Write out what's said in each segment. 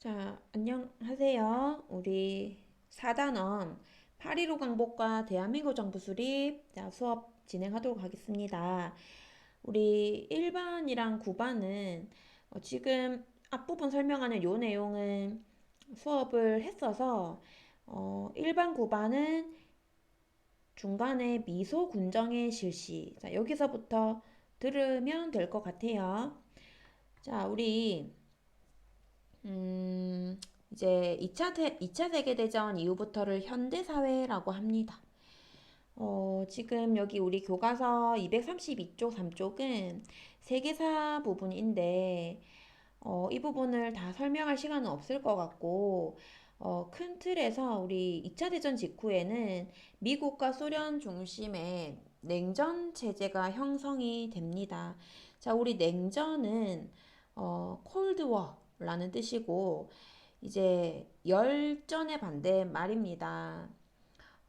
자, 안녕하세요. 우리 4단원 8.15 강복과 대한민국 정부 수립 수업 진행하도록 하겠습니다. 우리 1반이랑 9반은 지금 앞부분 설명하는 요 내용은 수업을 했어서 1반, 9반은 중간에 미소 군정의 실시. 자, 여기서부터 들으면 될 것 같아요. 자, 우리 음, 이제 2차 세계대전 이후부터를 현대사회라고 합니다. 지금 여기 우리 교과서 232쪽, 3쪽은 세계사 부분인데, 이 부분을 다 설명할 시간은 없을 것 같고, 큰 틀에서 우리 2차 대전 직후에는 미국과 소련 중심의 냉전 체제가 형성이 됩니다. 자, 우리 냉전은 콜드워라는 뜻이고 이제 열전의 반대 말입니다.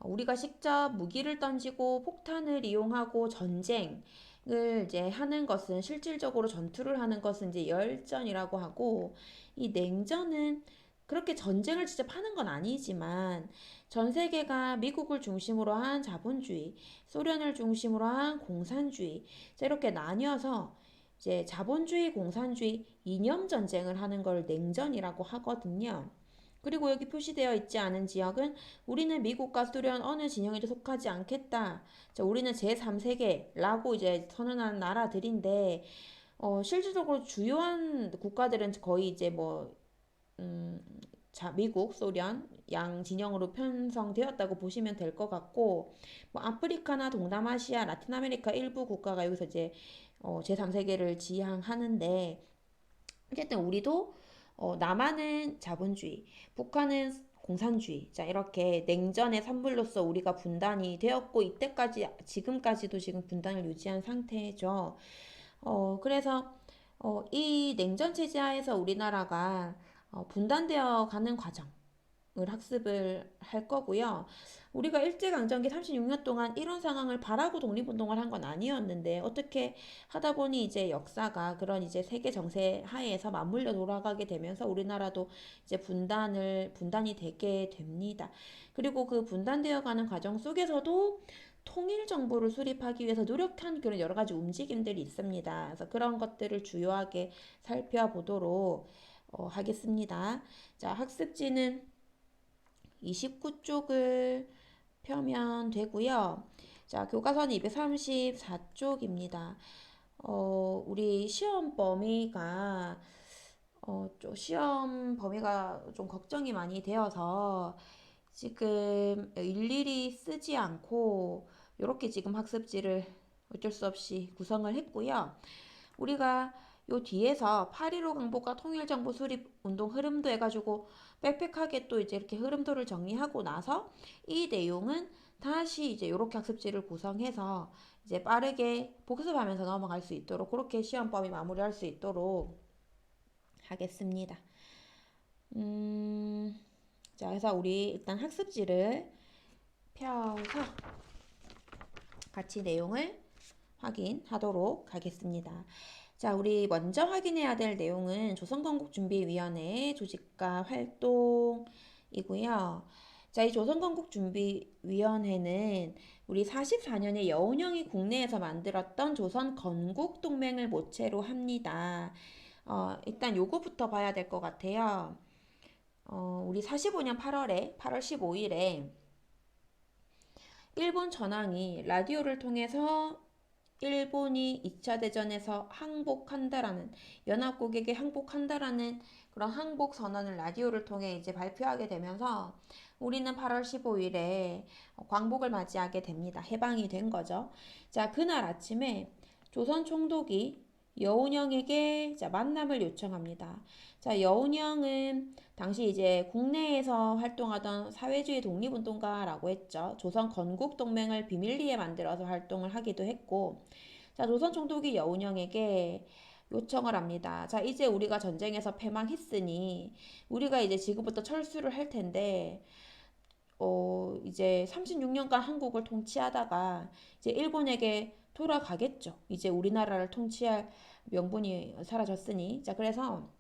우리가 직접 무기를 던지고 폭탄을 이용하고 전쟁을 이제 하는 것은 실질적으로 전투를 하는 것은 이제 열전이라고 하고 이 냉전은 그렇게 전쟁을 직접 하는 건 아니지만 전 세계가 미국을 중심으로 한 자본주의, 소련을 중심으로 한 공산주의, 이렇게 나뉘어서 이제 자본주의, 공산주의 이념 전쟁을 하는 걸 냉전이라고 하거든요. 그리고 여기 표시되어 있지 않은 지역은 우리는 미국과 소련 어느 진영에도 속하지 않겠다. 자, 우리는 제3세계라고 이제 선언한 나라들인데 실질적으로 주요한 국가들은 거의 이제 음, 미국, 소련 양 진영으로 편성되었다고 보시면 될 것 같고, 아프리카나 동남아시아, 라틴 아메리카 일부 국가가 여기서 이제 제3세계를 지향하는데, 어쨌든 우리도 남한은 자본주의, 북한은 공산주의. 자, 이렇게 냉전의 산물로서 우리가 분단이 되었고, 이때까지, 지금까지도 지금 분단을 유지한 상태죠. 그래서, 이 냉전 체제 하에서 우리나라가 분단되어 가는 과정, 을 학습을 할 거고요. 우리가 일제강점기 36년 동안 이런 상황을 바라고 독립운동을 한 건 아니었는데 어떻게 하다 보니 이제 역사가 그런 이제 세계 정세 하에서 맞물려 돌아가게 되면서 우리나라도 이제 분단이 되게 됩니다. 그리고 그 분단되어 가는 과정 속에서도 통일 정부를 수립하기 위해서 노력한 그런 여러 가지 움직임들이 있습니다. 그래서 그런 것들을 주요하게 살펴보도록 하겠습니다. 자, 학습지는 29쪽을 펴면 되고요. 자, 교과서는 234쪽입니다. 우리 시험 범위가 좀 시험 범위가 좀 걱정이 많이 되어서 지금 일일이 쓰지 않고 이렇게 지금 학습지를 어쩔 수 없이 구성을 했고요. 우리가 요 뒤에서 8.15 강복과 통일정부 수립 운동 흐름도 해가지고 빽빽하게 또 이제 이렇게 흐름도를 정리하고 나서 이 내용은 다시 이제 이렇게 학습지를 구성해서 이제 빠르게 복습하면서 넘어갈 수 있도록 그렇게 시험 범위 마무리할 수 있도록 하겠습니다. 자, 그래서 우리 일단 학습지를 펴서 같이 내용을 확인하도록 하겠습니다. 자, 우리 먼저 확인해야 될 내용은 조선건국준비위원회 조직과 활동이고요. 자, 이 조선건국준비위원회는 우리 44년에 여운형이 국내에서 만들었던 조선건국동맹을 모체로 합니다. 일단 요거부터 봐야 될 것 같아요. 우리 45년 8월 15일에 일본 전황이 라디오를 통해서 일본이 2차 대전에서 항복한다라는 연합국에게 항복한다라는 그런 항복 선언을 라디오를 통해 이제 발표하게 되면서 우리는 8월 15일에 광복을 맞이하게 됩니다. 해방이 된 거죠. 자, 그날 아침에 조선 총독이 여운형에게 만남을 요청합니다. 자, 여운형은 당시 이제 국내에서 활동하던 사회주의 독립운동가라고 했죠. 조선 건국동맹을 비밀리에 만들어서 활동을 하기도 했고, 자, 조선 총독이 여운형에게 요청을 합니다. 자, 이제 우리가 전쟁에서 패망했으니 우리가 이제 지금부터 철수를 할 텐데, 이제 36년간 한국을 통치하다가 이제 일본에게 돌아가겠죠. 이제 우리나라를 통치할 명분이 사라졌으니. 자, 그래서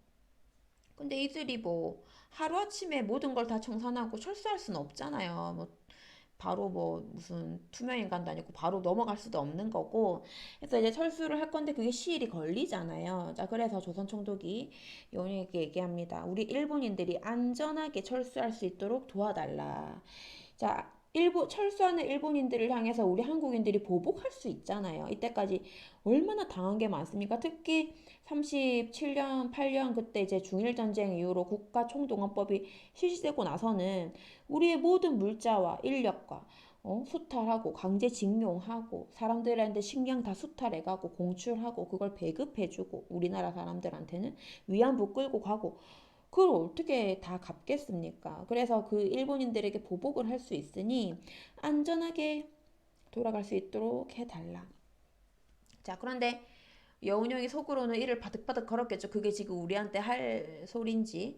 근데 이들이 뭐 하루아침에 모든 걸 다 청산하고 철수할 수는 없잖아요. 뭐 바로 뭐 무슨 투명인간도 아니고 바로 넘어갈 수도 없는 거고. 그래서 이제 철수를 할 건데 그게 시일이 걸리잖아요. 자, 그래서 조선 총독이 여운에게 얘기합니다. 우리 일본인들이 안전하게 철수할 수 있도록 도와달라. 자, 철수하는 일본인들을 향해서 우리 한국인들이 보복할 수 있잖아요. 이때까지 얼마나 당한 게 많습니까? 특히 37년, 8년 그때 이제 중일전쟁 이후로 국가총동원법이 실시되고 나서는 우리의 모든 물자와 인력과 수탈하고 강제징용하고 사람들한테 식량 다 수탈해가고 공출하고 그걸 배급해주고 우리나라 사람들한테는 위안부 끌고 가고 그걸 어떻게 다 갚겠습니까? 그래서 그 일본인들에게 보복을 할 수 있으니 안전하게 돌아갈 수 있도록 해달라. 자, 그런데 여운형이 속으로는 이를 바득바득 걸었겠죠. 그게 지금 우리한테 할 소린지.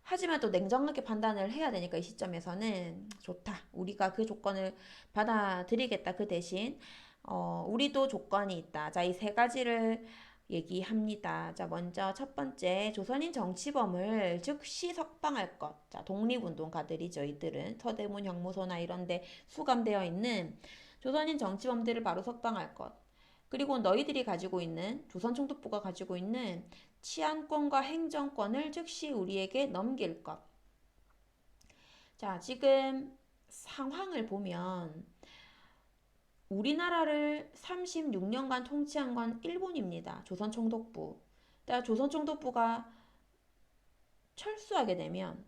하지만 또 냉정하게 판단을 해야 되니까 이 시점에서는 좋다. 우리가 그 조건을 받아들이겠다. 그 대신 우리도 조건이 있다. 자, 이 세 가지를 얘기합니다. 자, 먼저 첫 번째, 조선인 정치범을 즉시 석방할 것. 자, 독립운동가들이죠. 이들은 서대문 형무소나 이런 데 수감되어 있는 조선인 정치범들을 바로 석방할 것. 그리고 너희들이 가지고 있는 조선총독부가 가지고 있는 치안권과 행정권을 즉시 우리에게 넘길 것. 자, 지금 상황을 보면 우리나라를 36년간 통치한 건 일본입니다. 조선총독부. 그러니까 조선총독부가 철수하게 되면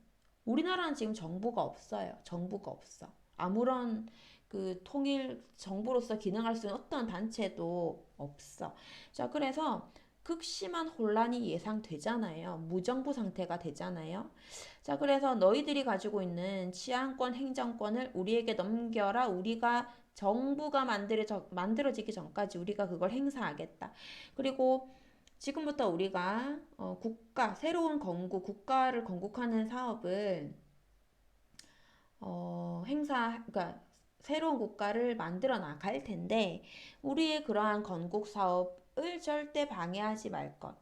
우리나라는 지금 정부가 없어요. 정부가 없어. 아무런 그 통일 정부로서 기능할 수 있는 어떤 단체도 없어. 자, 그래서 극심한 혼란이 예상되잖아요. 무정부 상태가 되잖아요. 자, 그래서 너희들이 가지고 있는 치안권, 행정권을 우리에게 넘겨라. 우리가 정부가 만들어지기 전까지 우리가 그걸 행사하겠다. 그리고 지금부터 우리가 새로운 국가를 건국하는 사업을 그러니까 새로운 국가를 만들어 나갈 텐데 우리의 그러한 건국 사업을 절대 방해하지 말 것.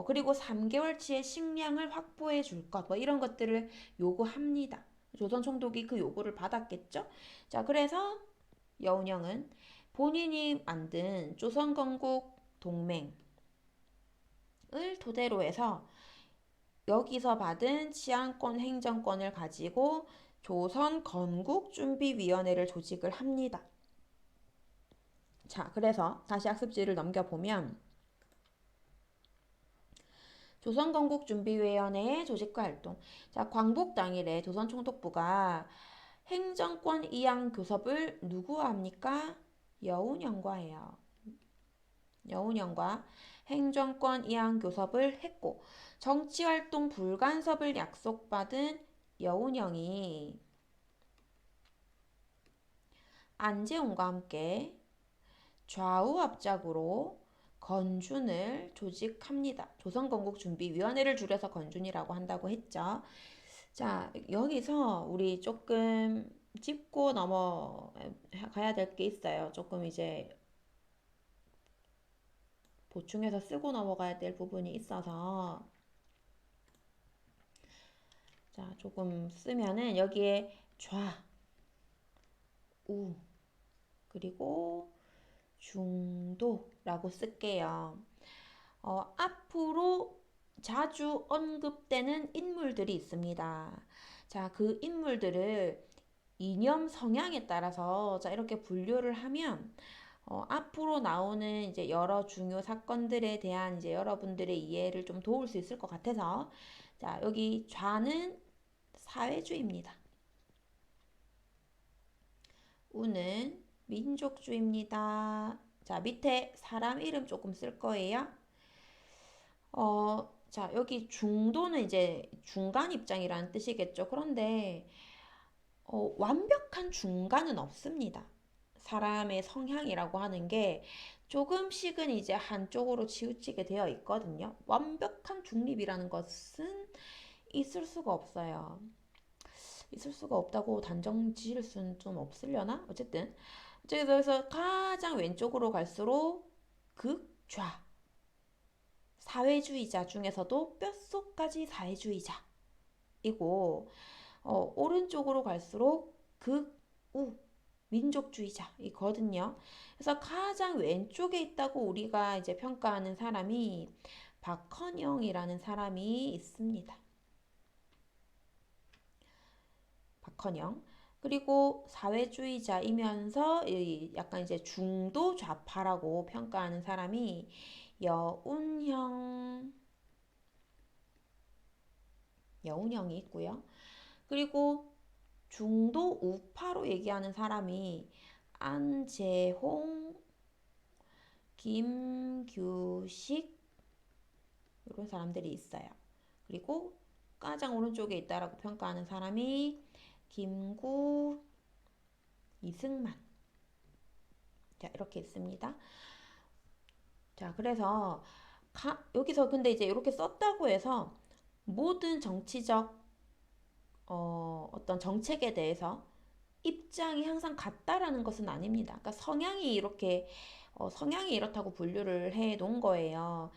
그리고 3개월치의 식량을 확보해 줄 것. 이런 것들을 요구합니다. 조선 총독이 그 요구를 받았겠죠? 자, 그래서 여운형은 본인이 만든 조선 건국 동맹 을 토대로 해서 여기서 받은 치안권 행정권을 가지고 조선 건국준비위원회를 조직을 합니다. 자, 그래서 다시 학습지를 넘겨보면 조선건국준비위원회의 조직과 활동. 자, 광복 당일에 조선총독부가 행정권 이양 교섭을 누구와 합니까? 여운형과 해요. 여운형과 행정권 이양 교섭을 했고 정치활동 불간섭을 약속받은 여운형이 안재홍과 함께 좌우합작으로 건준을 조직합니다. 조선건국준비위원회를 줄여서 건준이라고 한다고 했죠. 자, 여기서 우리 조금 짚고 넘어가야 될 게 있어요. 조금 이제 보충해서 쓰고 넘어가야 될 부분이 있어서 자, 조금 쓰면은 여기에 좌, 우, 그리고 중도라고 쓸게요. 앞으로 자주 언급되는 인물들이 있습니다. 자, 그 인물들을 이념 성향에 따라서 자, 이렇게 분류를 하면 앞으로 나오는 이제 여러 중요 사건들에 대한 이제 여러분들의 이해를 좀 도울 수 있을 것 같아서 자, 여기 좌는 사회주의입니다. 우는 민족주의입니다. 자, 밑에 사람 이름 조금 쓸 거예요. 자, 여기 중도는 이제 중간 입장이라는 뜻이겠죠. 그런데 완벽한 중간은 없습니다. 사람의 성향이라고 하는 게 조금씩은 이제 한쪽으로 치우치게 되어 있거든요. 완벽한 중립이라는 것은 있을 수가 없어요. 있을 수가 없다고 단정 지을 수는 좀 없으려나? 어쨌든 그래서 가장 왼쪽으로 갈수록 극좌 사회주의자 중에서도 뼛속까지 사회주의자이고, 오른쪽으로 갈수록 극우 민족주의자이거든요. 그래서 가장 왼쪽에 있다고 우리가 이제 평가하는 사람이 박헌영이라는 사람이 있습니다. 박헌영. 그리고 사회주의자이면서 약간 이제 중도 좌파라고 평가하는 사람이 여운형이 있고요. 그리고 중도 우파로 얘기하는 사람이 안재홍, 김규식 이런 사람들이 있어요. 그리고 가장 오른쪽에 있다라고 평가하는 사람이 김구, 이승만. 자, 이렇게 있습니다. 자, 그래서 여기서 근데 이제 이렇게 썼다고 해서 모든 정치적 어떤 정책에 대해서 입장이 항상 같다라는 것은 아닙니다. 그러니까 성향이 이렇다고 분류를 해 놓은 거예요.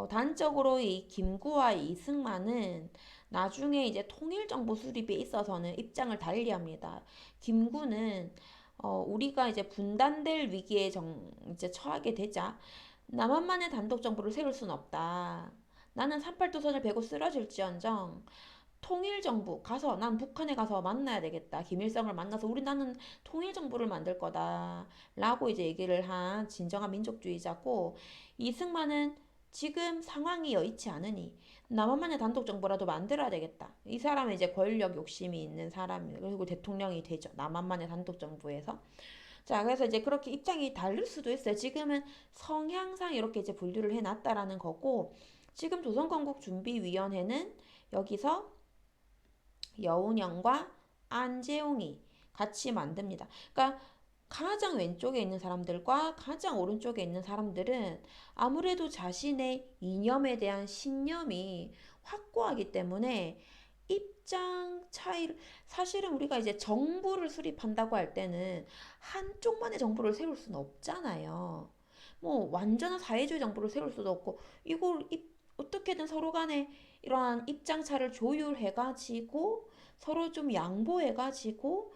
단적으로 이 김구와 이승만은 나중에 이제 통일정부 수립에 있어서는 입장을 달리합니다. 김구는 우리가 이제 분단될 위기에 이제 처하게 되자 남한만의 단독 정부를 세울 수는 없다. 나는 38도선을 베고 쓰러질지언정 통일정부 가서 난 북한에 가서 만나야 되겠다. 김일성을 만나서 나는 통일정부를 만들 거다. 라고 이제 얘기를 한 진정한 민족주의자고 이승만은 지금 상황이 여의치 않으니 남한만의 단독정부라도 만들어야 되겠다. 이 사람은 이제 권력 욕심이 있는 사람이에요. 그리고 대통령이 되죠. 남한만의 단독정부에서. 자, 그래서 이제 그렇게 입장이 다를 수도 있어요. 지금은 성향상 이렇게 이제 분류를 해놨다라는 거고, 지금 조선건국준비위원회는 여기서 여운형과 안재홍이 같이 만듭니다. 그러니까 가장 왼쪽에 있는 사람들과 가장 오른쪽에 있는 사람들은 아무래도 자신의 이념에 대한 신념이 확고하기 때문에 입장 차이를 사실은 우리가 이제 정부를 수립한다고 할 때는 한쪽만의 정부를 세울 수는 없잖아요. 뭐 완전한 사회주의 정부를 세울 수도 없고 이걸 어떻게든 서로 간에 이러한 입장 차를 조율해가지고 서로 좀 양보해가지고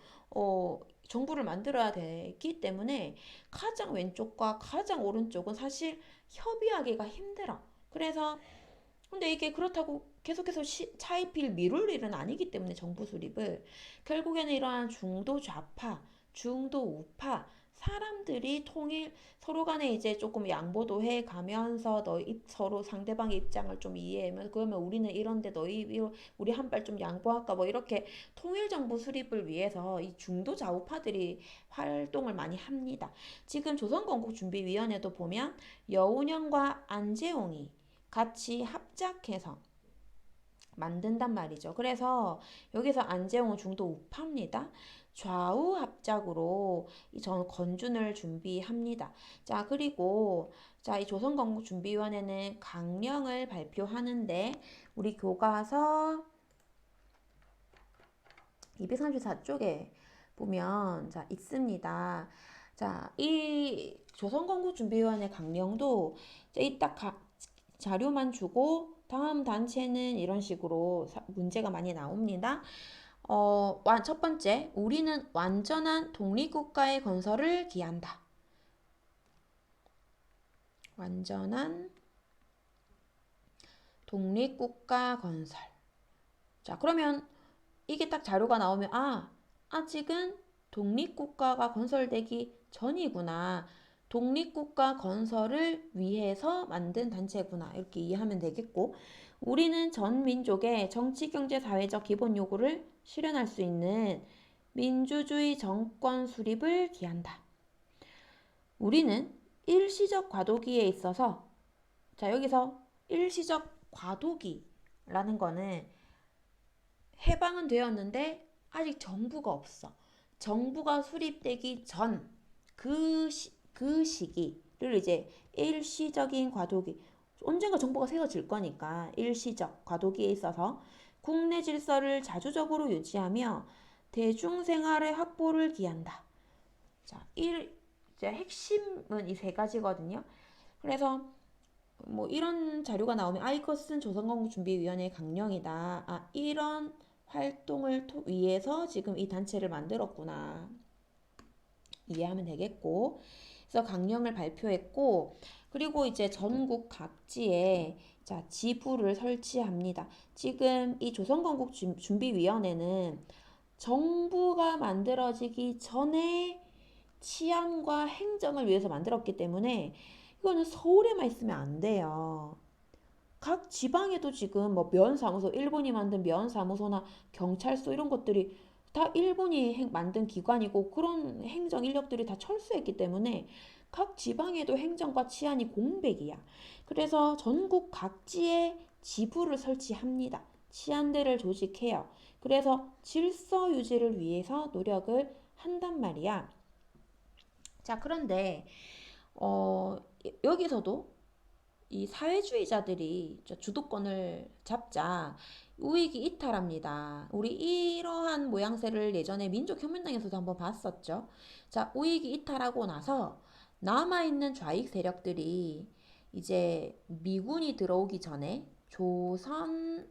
정부를 만들어야 되기 때문에 가장 왼쪽과 가장 오른쪽은 사실 협의하기가 힘들어. 그래서 근데 이게 그렇다고 계속해서 차이필 미룰 일은 아니기 때문에 정부 수립을 결국에는 이러한 중도 좌파, 중도 우파 사람들이 서로 간에 이제 조금 양보도 해 가면서 서로 상대방의 입장을 좀 이해하면 그러면 우리는 이런데 우리 한 발 좀 양보할까 뭐 이렇게 통일 정부 수립을 위해서 이 중도 좌우파들이 활동을 많이 합니다. 지금 조선건국준비위원회도 보면 여운형과 안재홍이 같이 합작해서 만든단 말이죠. 그래서 여기서 안재홍은 중도 우파입니다. 좌우 합작으로 전 건준을 준비합니다. 자, 그리고 이 조선건국준비위원회는 강령을 발표하는데 우리 교과서 234쪽에 보면 자, 있습니다. 자, 이 조선건국준비위원회 강령도 이딱 자료만 주고 다음 단체는 이런 식으로 문제가 많이 나옵니다. 첫 번째, 우리는 완전한 독립국가의 건설을 기한다. 완전한 독립국가 건설. 자, 그러면 이게 딱 자료가 나오면 아직은 독립국가가 건설되기 전이구나. 독립국가 건설을 위해서 만든 단체구나. 이렇게 이해하면 되겠고 우리는 전 민족의 정치, 경제, 사회적 기본 요구를 실현할 수 있는 민주주의 정권 수립을 기한다. 우리는 일시적 과도기에 있어서 자 여기서 일시적 과도기라는 거는 해방은 되었는데 아직 정부가 없어. 정부가 수립되기 전 그 시기를 이제 일시적인 과도기 언젠가 정부가 세워질 거니까 일시적 과도기에 있어서 국내 질서를 자주적으로 유지하며 대중생활의 확보를 기한다. 자, 이제 핵심은 이 세 가지거든요. 그래서 뭐 이런 자료가 나오면 이것은 조선건국준비위원회의 강령이다. 아, 이런 활동을 위해서 지금 이 단체를 만들었구나. 이해하면 되겠고. 그래서 강령을 발표했고, 그리고 이제 전국 각지에 자, 지부를 설치합니다. 지금 이 조선건국준비위원회는 정부가 만들어지기 전에 치안과 행정을 위해서 만들었기 때문에 이거는 서울에만 있으면 안 돼요. 각 지방에도 지금 뭐 면사무소, 일본이 만든 면사무소나 경찰서 이런 것들이 다 일본이 만든 기관이고 그런 행정 인력들이 다 철수했기 때문에 각 지방에도 행정과 치안이 공백이야. 그래서 전국 각지에 지부를 설치합니다. 치안대를 조직해요. 그래서 질서 유지를 위해서 노력을 한단 말이야. 자, 그런데 여기서도 이 사회주의자들이 주도권을 잡자 우익이 이탈합니다. 우리 이러한 모양새를 예전에 민족혁명당에서도 한번 봤었죠. 자, 우익이 이탈하고 나서 남아있는 좌익 세력들이 이제 미군이 들어오기 전에 조선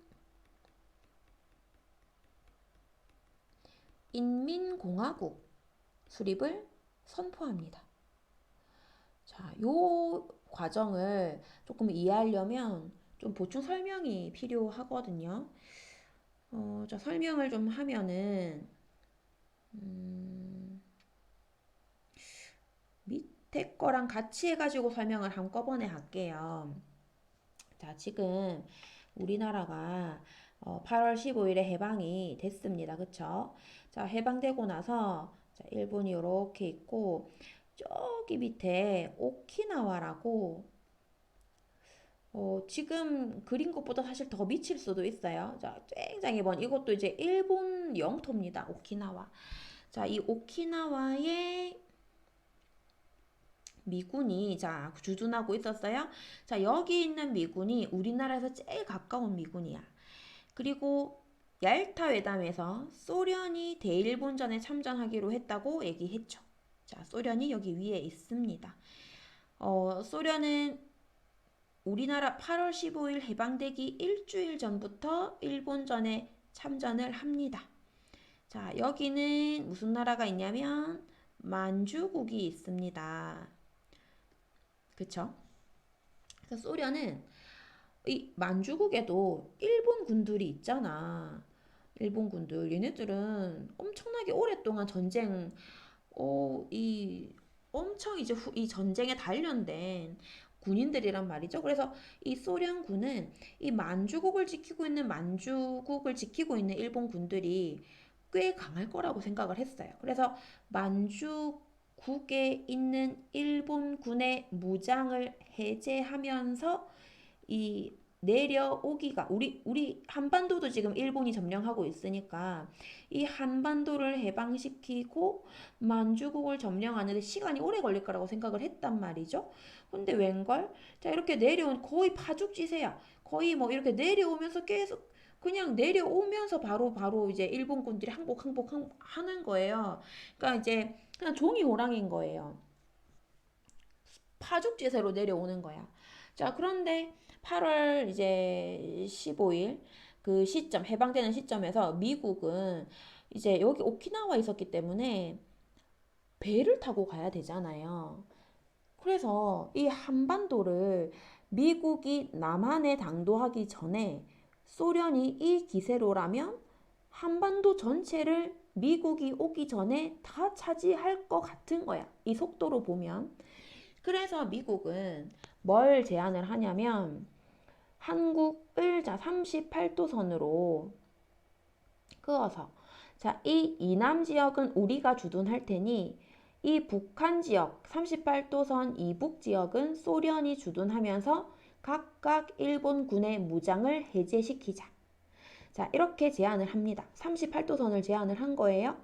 인민공화국 수립을 선포합니다. 자, 요 과정을 조금 이해하려면 좀 보충 설명이 필요하거든요. 자, 설명을 좀 하면은 밑에 거랑 같이 해가지고 설명을 한꺼번에 할게요. 자, 지금 우리나라가 8월 15일에 해방이 됐습니다. 그쵸? 자, 해방되고 나서 자, 일본이 이렇게 있고 저기 밑에 오키나와라고 지금 그린 것보다 사실 더 미칠 수도 있어요. 자, 굉장히 먼 이것도 이제 일본 영토입니다. 오키나와. 자, 이 오키나와에 미군이 자 주둔하고 있었어요. 자, 여기 있는 미군이 우리나라에서 제일 가까운 미군이야. 그리고 얄타 회담에서 소련이 대일본전에 참전하기로 했다고 얘기했죠. 자, 소련이 여기 위에 있습니다. 소련은 우리나라 8월 15일 해방되기 일주일 전부터 일본전에 참전을 합니다. 자, 여기는 무슨 나라가 있냐면 만주국이 있습니다. 그쵸? 그래서 소련은 이 만주국에도 일본 군들이 있잖아. 일본 군들. 얘네들은 엄청나게 오랫동안 전쟁, 엄청 이제 이 전쟁에 단련된 군인들이란 말이죠. 그래서 이 소련군은 이 만주국을 지키고 있는 일본 군들이 꽤 강할 거라고 생각을 했어요. 그래서 만주국에 있는 일본군의 무장을 해제하면서 이 내려오기가 우리 한반도도 지금 일본이 점령하고 있으니까 이 한반도를 해방시키고 만주국을 점령하는데 시간이 오래 걸릴 거라고 생각을 했단 말이죠. 근데 웬걸? 자, 이렇게 내려온 거의 파죽지세야. 거의 뭐 이렇게 내려오면서 계속 그냥 내려오면서 바로 이제 일본군들이 항복 하는 거예요. 그러니까 이제 그냥 종이 호랑이인 거예요. 파죽지세로 내려오는 거야. 자, 그런데 8월 이제 15일 그 시점, 해방되는 시점에서 미국은 이제 여기 오키나와 있었기 때문에 배를 타고 가야 되잖아요. 그래서 이 한반도를 미국이 남한에 당도하기 전에 소련이 이 기세로라면 한반도 전체를 미국이 오기 전에 다 차지할 것 같은 거야. 이 속도로 보면. 그래서 미국은 뭘 제안을 하냐면 한국을 자 38도선으로 그어서 자, 이 이남 지역은 우리가 주둔할 테니 이 북한 지역 38도선 이북 지역은 소련이 주둔하면서 각각 일본군의 무장을 해제시키자. 자, 이렇게 제안을 합니다. 38도선을 제안을 한 거예요.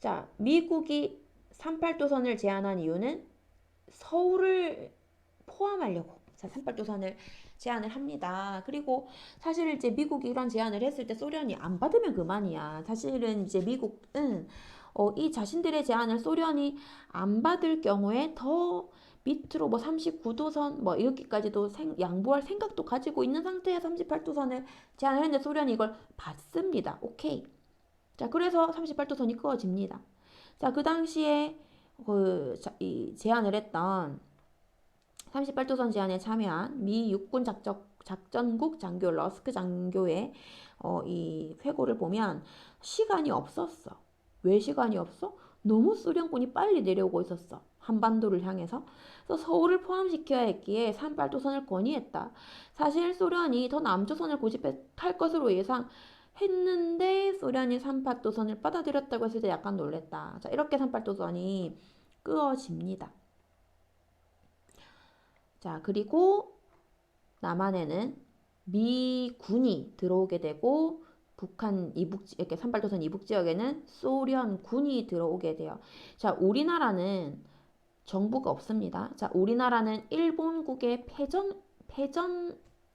자, 미국이 38도선을 제안한 이유는 서울을 포함하려고 자, 38도선을 제안을 합니다. 그리고 사실 이제 미국이 이런 제안을 했을 때 소련이 안 받으면 그만이야. 사실은 이제 미국은 이 자신들의 제안을 소련이 안 받을 경우에 더 밑으로 뭐 39도선 뭐 여기까지도 양보할 생각도 가지고 있는 상태에 38도선을 제안을 했는데 소련이 이걸 받습니다. 오케이. 자, 그래서 38도선이 그어집니다. 자, 그 당시에 이 제안을 했던 38도선 제안에 참여한 미 육군 작전국 장교 러스크 장교의 이 회고를 보면 시간이 없었어. 왜 시간이 없어? 너무 소련군이 빨리 내려오고 있었어. 한반도를 향해서. 그래서 서울을 포함시켜야 했기에 38도선을 건의했다. 사실 소련이 더 남조선을 고집할 것으로 예상했는데 소련이 38도선을 받아들였다고 했을 때 약간 놀랬다. 자, 이렇게 38도선이 끄어집니다. 자, 그리고 남한에는 미군이 들어오게 되고 북한 이렇게 38도선 이북 지역에는 소련군이 들어오게 돼요. 자, 우리나라는 정부가 없습니다. 자, 우리나라는 일본국의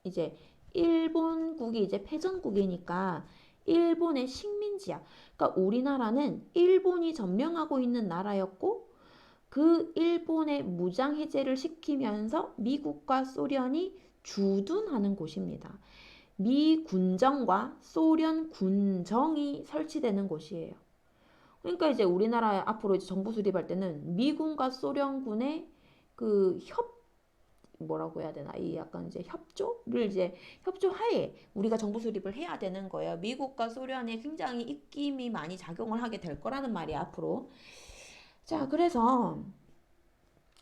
이제 일본국이 이제 패전국이니까 일본의 식민지야. 그러니까 우리나라는 일본이 점령하고 있는 나라였고 그 일본의 무장 해제를 시키면서 미국과 소련이 주둔하는 곳입니다. 미 군정과 소련 군정이 설치되는 곳이에요. 그러니까 이제 우리나라 앞으로 이제 정부 수립할 때는 미군과 소련군의 그 뭐라고 해야 되나, 이 약간 이제 협조하에 우리가 정부 수립을 해야 되는 거예요. 미국과 소련이 굉장히 입김이 많이 작용을 하게 될 거라는 말이야, 앞으로. 자, 그래서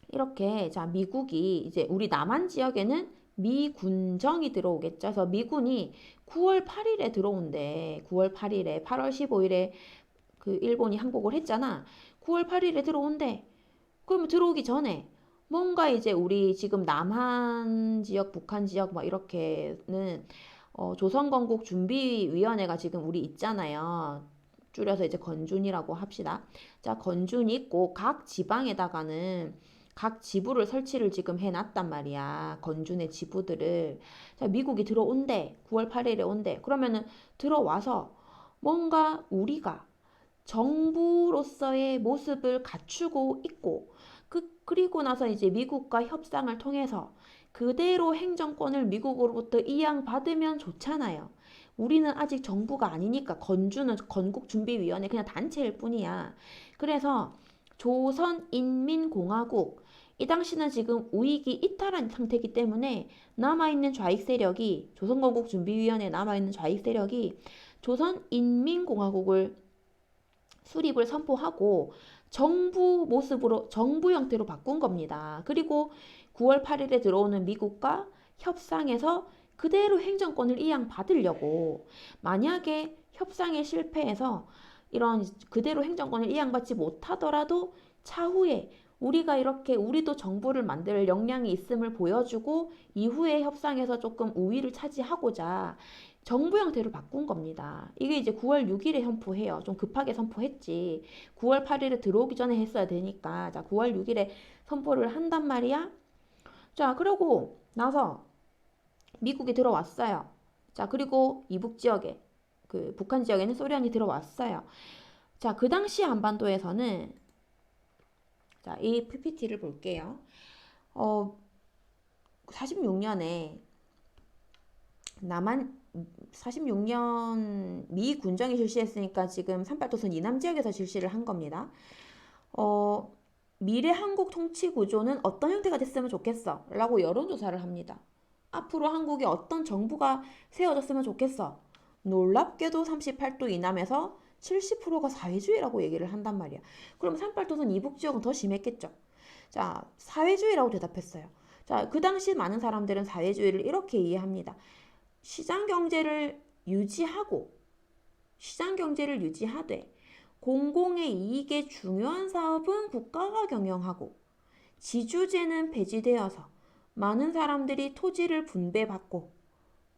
이렇게 자 미국이 이제 우리 남한 지역에는 미군정이 들어오겠죠. 그래서 미군이 9월 8일에 들어온대. 9월 8일에 8월 15일에 그 일본이 항복을 했잖아. 9월 8일에 들어온대. 그러면 들어오기 전에 뭔가 이제 우리 지금 남한 지역, 북한 지역 뭐 이렇게는 조선건국 준비위원회가 지금 우리 있잖아요. 줄여서 이제 건준이라고 합시다. 자, 건준이 있고 각 지방에다가는 각 지부를 설치를 지금 해놨단 말이야. 건준의 지부들을. 자, 미국이 들어온대. 9월 8일에 온대. 그러면은 들어와서 뭔가 우리가 정부로서의 모습을 갖추고 있고 그리고 나서 이제 미국과 협상을 통해서 그대로 행정권을 미국으로부터 이양받으면 좋잖아요. 우리는 아직 정부가 아니니까 건주는 건국준비위원회 그냥 단체일 뿐이야. 그래서 조선인민공화국 이 당시는 지금 우익이 이탈한 상태이기 때문에 남아있는 좌익 세력이 조선건국준비위원회에 남아있는 좌익 세력이 조선인민공화국을 수립을 선포하고 정부 모습으로 정부 형태로 바꾼 겁니다. 그리고 9월 8일에 들어오는 미국과 협상에서 그대로 행정권을 이양받으려고 만약에 협상에 실패해서 이런 그대로 행정권을 이양받지 못하더라도 차후에 우리가 이렇게 우리도 정부를 만들 역량이 있음을 보여주고 이후에 협상에서 조금 우위를 차지하고자 정부 형태로 바꾼 겁니다. 이게 이제 9월 6일에 선포해요. 좀 급하게 선포했지. 9월 8일에 들어오기 전에 했어야 되니까. 자, 9월 6일에 선포를 한단 말이야. 자, 그러고 나서 미국이 들어왔어요. 자, 그리고 이북 지역에 그 북한 지역에는 소련이 들어왔어요. 자, 그 당시 한반도에서는 자, 이 PPT를 볼게요. 46년에 46년 미 군정이 실시했으니까 지금 38도선 이남 지역에서 실시를 한 겁니다. 미래 한국 통치 구조는 어떤 형태가 됐으면 좋겠어? 라고 여론조사를 합니다. 앞으로 한국에 어떤 정부가 세워졌으면 좋겠어? 놀랍게도 38도 이남에서 70%가 사회주의라고 얘기를 한단 말이야. 그럼 38도선 이북 지역은 더 심했겠죠. 자, 사회주의라고 대답했어요. 자, 그 당시 많은 사람들은 사회주의를 이렇게 이해합니다. 시장 경제를 유지하되 공공의 이익에 중요한 사업은 국가가 경영하고 지주제는 폐지되어서 많은 사람들이 토지를 분배받고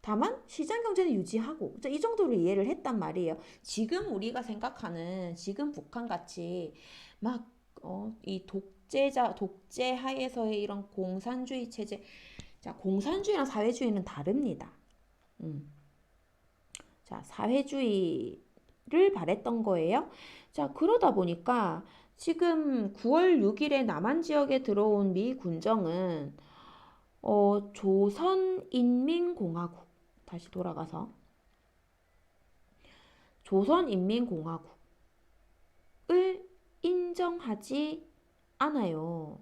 다만 시장 경제는 유지하고 이 정도로 이해를 했단 말이에요. 지금 우리가 생각하는 지금 북한 같이 막 이 독재 하에서의 이런 공산주의 체제, 자, 공산주의랑 사회주의는 다릅니다. 자, 사회주의를 바랬던 거예요. 자, 그러다 보니까 지금 9월 6일에 남한 지역에 들어온 미 군정은 조선인민공화국, 다시 돌아가서 조선인민공화국을 인정하지 않아요.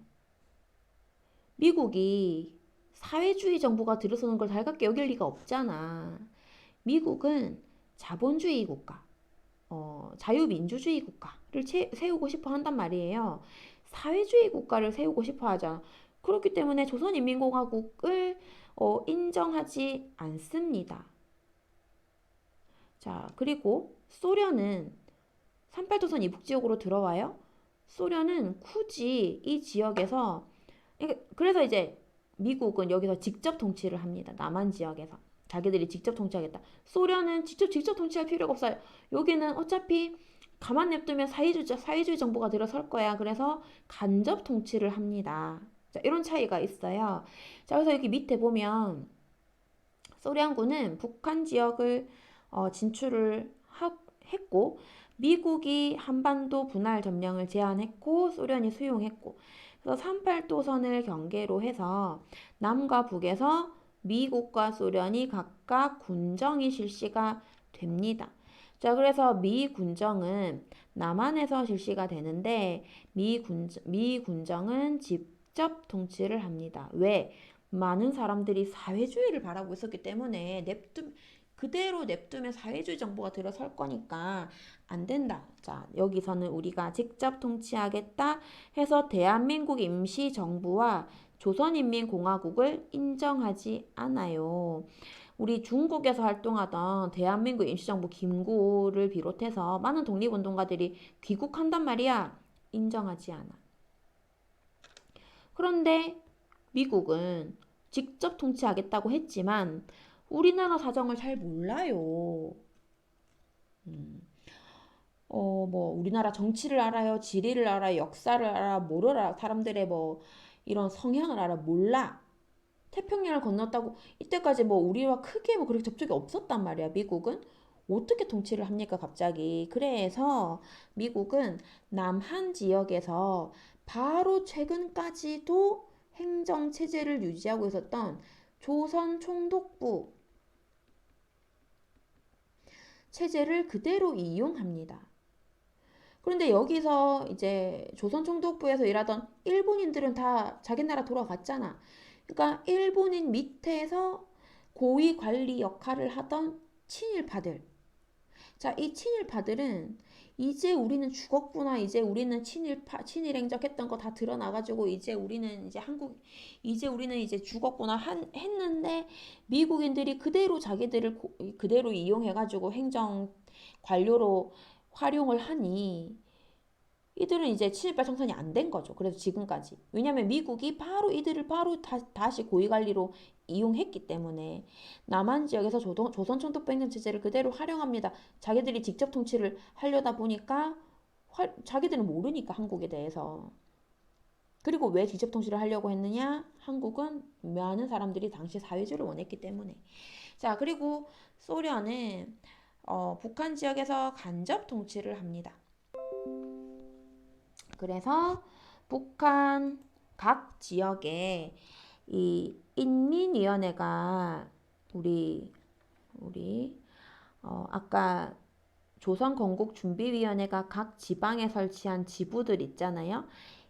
미국이 사회주의 정부가 들어서는 걸 달갑게 여길 리가 없잖아. 미국은 자본주의 국가, 자유민주주의 국가를 세우고 싶어 한단 말이에요. 사회주의 국가를 세우고 싶어 하잖아. 그렇기 때문에 조선인민공화국을 인정하지 않습니다. 자, 그리고 소련은 38도선 이북 지역으로 들어와요. 소련은 굳이 이 지역에서, 그래서 이제 미국은 여기서 직접 통치를 합니다. 남한 지역에서. 자기들이 직접 통치하겠다. 소련은 직접 통치할 필요가 없어요. 여기는 어차피 가만 냅두면 사회주의 정부가 들어설 거야. 그래서 간접 통치를 합니다. 자, 이런 차이가 있어요. 자, 그래서 여기 밑에 보면 소련군은 북한 지역을 진출을 했고, 미국이 한반도 분할 점령을 제안했고, 소련이 수용했고, 그래서 38도선을 경계로 해서 남과 북에서 미국과 소련이 각각 군정이 실시가 됩니다. 자, 그래서 미 군정은 남한에서 실시가 되는데 미 군정은 직접 통치를 합니다. 왜? 많은 사람들이 사회주의를 바라고 있었기 때문에 그대로 냅두면 사회주의 정부가 들어설 거니까 안 된다. 자, 여기서는 우리가 직접 통치하겠다 해서 대한민국 임시정부와 조선인민공화국을 인정하지 않아요. 우리 중국에서 활동하던 대한민국 임시정부 김구를 비롯해서 많은 독립운동가들이 귀국한단 말이야. 인정하지 않아. 그런데 미국은 직접 통치하겠다고 했지만 우리나라 사정을 잘 몰라요. 뭐 우리나라 정치를 알아요, 지리를 알아요, 역사를 알아, 뭐를 알아, 사람들의 뭐 이런 성향을 알아, 몰라. 태평양을 건넜다고 이때까지 뭐 우리와 크게 뭐 그렇게 접촉이 없었단 말이야. 미국은 어떻게 통치를 합니까 갑자기. 그래서 미국은 남한 지역에서 바로 최근까지도 행정 체제를 유지하고 있었던 조선 총독부 체제를 그대로 이용합니다. 그런데 여기서 이제 조선 총독부에서 일하던 일본인들은 다 자기 나라 돌아갔잖아. 그러니까 일본인 밑에서 고위 관리 역할을 하던 친일파들. 자, 이 친일파들은 이제 우리는 죽었구나. 이제 우리는 친일 행적했던 거 다 드러나가지고 이제 우리는 이제 죽었구나 했는데 미국인들이 그대로 자기들을 그대로 이용해가지고 행정 관료로 활용을 하니 이들은 이제 친일파 청산이 안 된 거죠. 그래서 지금까지. 왜냐하면 미국이 바로 이들을 바로 다시 고위관리로 이용했기 때문에 남한 지역에서 조선 총독부 행정 체제를 그대로 활용합니다. 자기들이 직접 통치를 하려다 보니까 자기들은 모르니까 한국에 대해서. 그리고 왜 직접 통치를 하려고 했느냐? 한국은 많은 사람들이 당시 사회주의를 원했기 때문에. 자, 그리고 소련은 북한 지역에서 간접 통치를 합니다. 그래서 북한 각 지역에 이 인민위원회가 우리 아까 조선건국준비위원회가 각 지방에 설치한 지부들 있잖아요.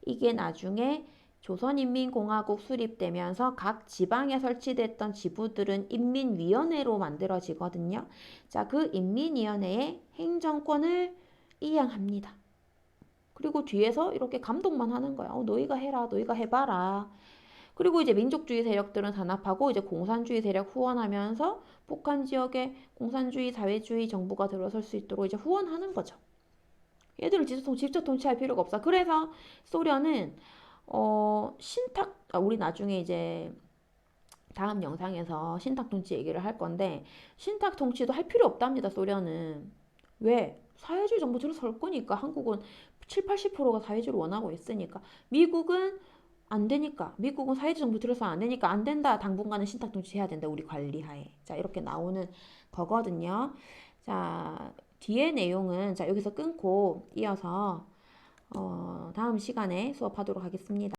이게 나중에 조선인민공화국 수립되면서 각 지방에 설치됐던 지부들은 인민위원회로 만들어지거든요. 자, 그 인민위원회의 행정권을 이양합니다. 그리고 뒤에서 이렇게 감독만 하는 거야. 너희가 해라, 너희가 해봐라. 그리고 이제 민족주의 세력들은 단합하고 이제 공산주의 세력 후원하면서 북한 지역에 공산주의, 사회주의 정부가 들어설 수 있도록 이제 후원하는 거죠. 얘들을 직접 통치할 필요가 없어. 그래서 소련은 우리 나중에 이제 다음 영상에서 신탁 통치 얘기를 할 건데 신탁 통치도 할 필요 없답니다. 소련은. 왜? 사회주의 정부 들어설 거니까. 한국은 7, 80%가 사회주의를 원하고 있으니까. 미국은 안 되니까. 미국은 사회주의 정부 들어서 안 되니까 안 된다. 당분간은 신탁 통치 해야 된다. 우리 관리하에. 자, 이렇게 나오는 거거든요. 자, 뒤에 내용은 자, 여기서 끊고 이어서 다음 시간에 수업하도록 하겠습니다.